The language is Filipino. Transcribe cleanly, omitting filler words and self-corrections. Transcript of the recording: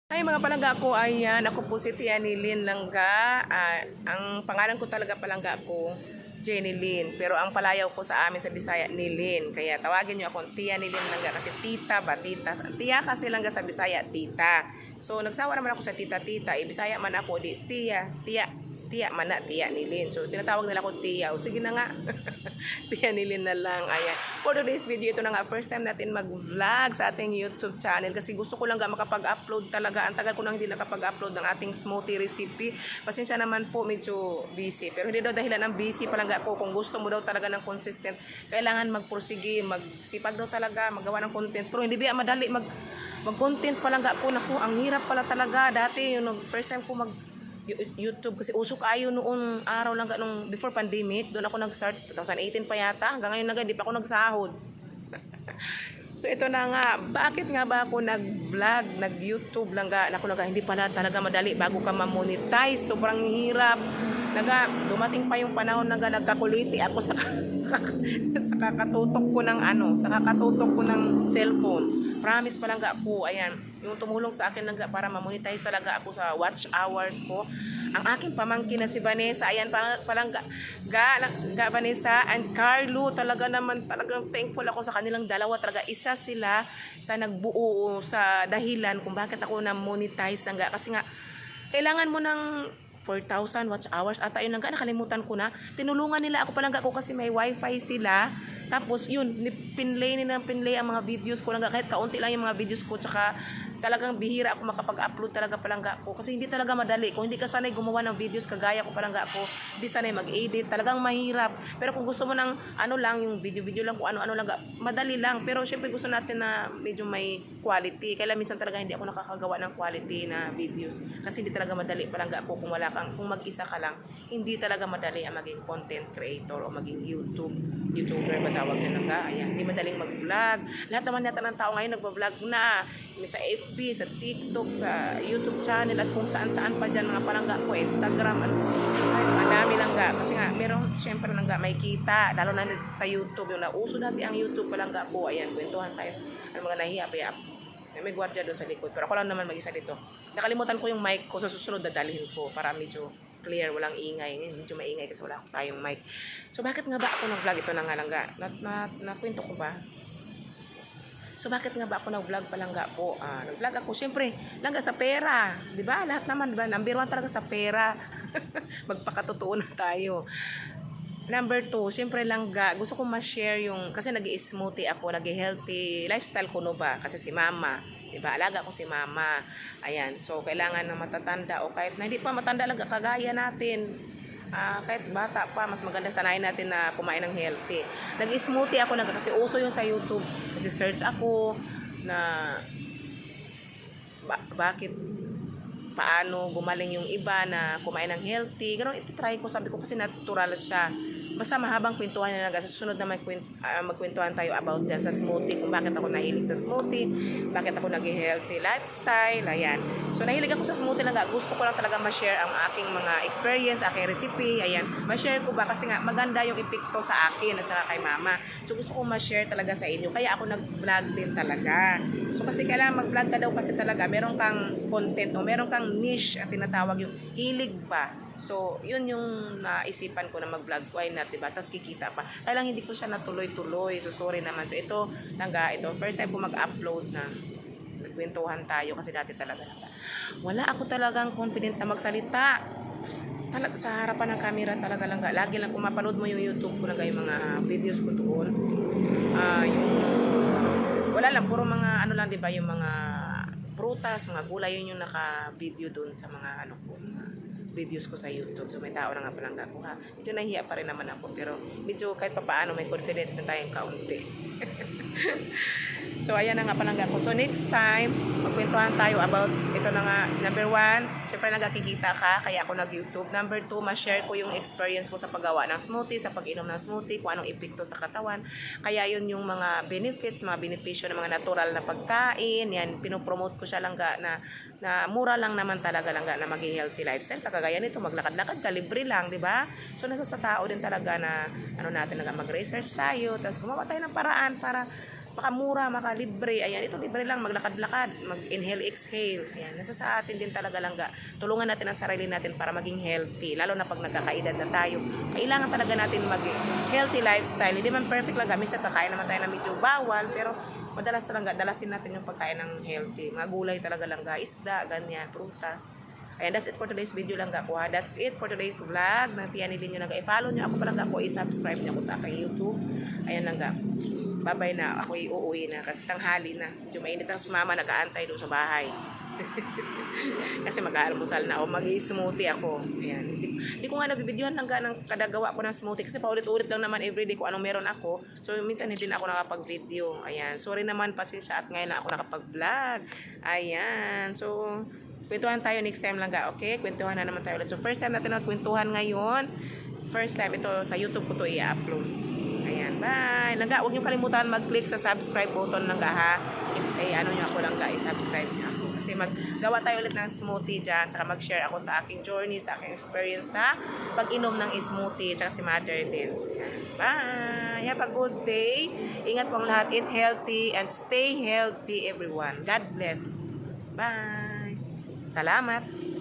Ay mga palangga ko, ayan, ako po si Tia Nilin Langga. Ang pangalan ko talaga palangga ko, Jenny Lin. Pero ang palayaw ko sa amin sa Bisaya, Nilin. Kaya tawagin nyo akong Tia Nilin Langga kasi tita ba, tita. Tia kasi Langga sa Bisaya, tita. So nagsawa naman ako sa tita-tita. Bisaya man ako, di Tia, Tia. Tia, mana, Tia Nilin. So, tinatawag nila ako Tia. O, sige na nga. Tia Nilin na lang. Ayan. For today's video, ito na nga. First time natin mag-vlog sa ating YouTube channel. Kasi gusto ko lang nga makapag-upload talaga. Ang tagal ko nang hindi nakapag-upload ng ating smoothie recipe. Pasensya naman po, medyo busy. Pero hindi daw dahilan ng busy pa lang po. Kung gusto mo daw talaga ng consistent, kailangan magpursige, magsipag daw talaga, magawa ng content. Pero hindi ba madali mag-content pa lang po. Naku, ang hirap pala talaga. Dati, yung first time ko YouTube kasi usok ayo noon araw lang nung before pandemic, doon ako nag-start 2018 pa yata, hanggang ngayon na hindi pa ako nagsahod. So ito na nga, bakit nga ba ako nag-vlog, nag-YouTube lang ga, hindi pala talaga madali bago ka ma-monetize, sobrang hirap. Dumating pa yung panahon na nagkakuliti ako sa sa kakatutok ko ng sa kakatutok ko ng cellphone. Promise pa lang po, ayan, yung tumulong sa akin lang para ma-monetize talaga ako sa watch hours ko. Ang aking pamangkin na si Vanessa, ayan palang Vanessa and Carlo, talaga naman talagang thankful ako sa kanilang dalawa. Talaga isa sila sa nagbuo sa dahilan kung bakit ako na monetize lang kasi nga kailangan mo ng 4,000 watch hours ata yun lang nakalimutan ko na. Tinulungan nila ako palang ako kasi may wifi sila. Tapos yun, pinlay ang mga videos ko lang kahit kaunti lang yung mga videos ko, tsaka talagang bihira ako makapag-upload talaga palangga ko kasi hindi talaga madali. Kung hindi ka sanay gumawa ng videos kagaya ko palangga ko, hindi sanay mag-edit, talagang mahirap. Pero kung gusto mo ng lang, yung video lang kung ano lang, madali lang. Pero syempre gusto natin na medyo may quality. Kaya minsan talaga hindi ako nakakagawa ng quality na videos kasi hindi talaga madali palangga ko kung kung mag-isa ka lang. Hindi talaga madali ang maging content creator o maging YouTuber ba tawag siya nga. Ayan, hindi madaling mag-vlog. Lahat naman yata ng tao ngayon nagpa-vlog na. Sa FB, sa TikTok, sa YouTube channel at kung saan-saan pa dyan mga palangga ko, Instagram, ay, madami langga. Kasi nga, meron syempre langga may kita, lalo na sa YouTube, yung nauso dati ang YouTube palangga po. Ayan, kwentuhan tayo. Ang mga nahiya, may gwardiya doon sa likod. Pero ako lang naman mag-isa dito. Nakalimutan ko yung mic ko, sa susunod dadalhin ko para medyo clear, walang ingay. Ngayon, medyo maingay kasi wala tayong mic. So, bakit nga ba ako nag-vlog? Ito na nga langga. Nakwento ko ba? So, bakit nga ba ako nag-vlog palangga po? Nag-vlog ako, syempre, langga sa pera. Diba? Lahat naman, diba? Number 1 talaga sa pera. Magpakatotoo na tayo. Number 2, syempre langga, gusto ko ma-share yung, kasi nag-i-smoothie ako, nag-healthy lifestyle ko no ba? Kasi si mama, diba? Alaga ko si mama. Ayan, so kailangan na matatanda o kahit na hindi pa matanda lang kagaya natin. Kahit bata pa, mas maganda sanayin natin na kumain ng healthy. Nag-smoothie ako kasi uso yun sa YouTube. Kasi search ako na bakit paano gumaling yung iba na kumain ng healthy. Ganun, iti-try ko, sabi ko kasi natural siya. Basta mahabang kwentuhan na lang. Sa susunod na magkwentuhan tayo about dyan sa smoothie. Kung bakit ako nahilig sa smoothie. Bakit ako nag-healthy lifestyle. Ayan. So, nahilig ako sa smoothie lang. Gusto ko lang talaga ma-share ang aking mga experience, aking recipe. Ayan. Ma-share ko ba? Kasi nga, maganda yung epekto sa akin at saka kay mama. So, gusto ko ma-share talaga sa inyo. Kaya ako nag-vlog din talaga. So, kasi kailangan mag-vlog ka daw kasi talaga. Meron kang content o meron kang niche at tinatawag yung hilig ba. So, yun yung naisipan ko na mag-vlog. Why not, diba? Tapos kikita pa. Kaya lang hindi ko siya natuloy-tuloy. So, sorry naman. So, ito, first time ko mag-upload na nagkwentuhan tayo kasi dati talaga wala ako talagang confident na magsalita. Sa harapan ng camera talaga lang. Lagi lang kung mapanood mo yung YouTube ko yung mga videos ko doon. Wala lang, puro mga lang, diba? Yung mga prutas, mga gulay, yun yung naka-video doon sa mga videos ko sa YouTube. So, may tao na nga palang ako ha. Medyo nahiya pa rin naman ako. Pero medyo kahit papaano may confident na tayong kaunti. So, ayan na nga palang ako. So, next time, magkwentuhan tayo about ito na nga. Number 1, siyempre nagkikita ka. Kaya ako nag-YouTube. Number 2, ma-share ko yung experience ko sa paggawa ng smoothie, sa pag-inom ng smoothie, kung anong epekto sa katawan. Kaya yun yung mga benefits, mga benepisyo ng mga natural na pagkain. Yan, pinopromote ko siya lang na mura lang naman talaga lang na maging healthy lifestyle. Kagaya nito, maglakad-lakad ka, libre lang, di ba? So, nasa sa tao din talaga na natin mag-research tayo, tapos gumawa tayo ng paraan para makamura, makalibre. Ayan, ito libre lang, maglakad-lakad, mag-inhale, exhale. Ayan, nasa sa atin din talaga langga. Tulungan natin ang sarili natin para maging healthy. Lalo na pag nagkakaedad na tayo. Kailangan talaga natin mag-healthy lifestyle. Hindi man perfect lang. Minsan kakain naman tayo na medyo bawal, pero madalas talaga, dalasin natin yung pagkain ng healthy. Mga gulay talaga langga, isda, ganyan, prutas. Ayan, that's it for today's video lang ako ha. That's it for today's vlog. Tiyanilin nyo lang. I-follow nyo ako pa lang ako. I-subscribe nyo ako sa aking YouTube. Ayan lang Bye-bye na. Ako iuuwi na. Kasi tanghali na. Medyo mainit ang si mama. Nag-aantay doon sa bahay. Kasi mag-aalmusal na ako. Mag-i-smoothie ako. Ayan. Hindi ko nga nabibidyohan lang ng kadagawa ko ng smoothie. Kasi paulit-ulit lang naman everyday kung anong meron ako. So, minsan hindi na ako nakapag-video. Ayan. Sorry naman. Pasensya at ngayon na ako nakapag-vlog. Ayan. So, kwentuhan tayo next time lang okay? Kwentuhan na naman tayo ulit. So, first time natin nagkwentuhan ngayon. First time ito sa YouTube ko to i-upload. Ayan, bye. Langga, huwag niyo kalimutan mag-click sa subscribe button langga ha. Ano niyo ako langga, i-subscribe niyo ako. Kasi maggawa tayo ulit ng smoothie dyan. Tsaka mag-share ako sa aking journey, sa aking experience na pag-inom ng smoothie. Tsaka si mother din. Ayan, bye. Have a good day. Ingat pong lahat. Eat healthy and stay healthy everyone. God bless. Bye. Salamat!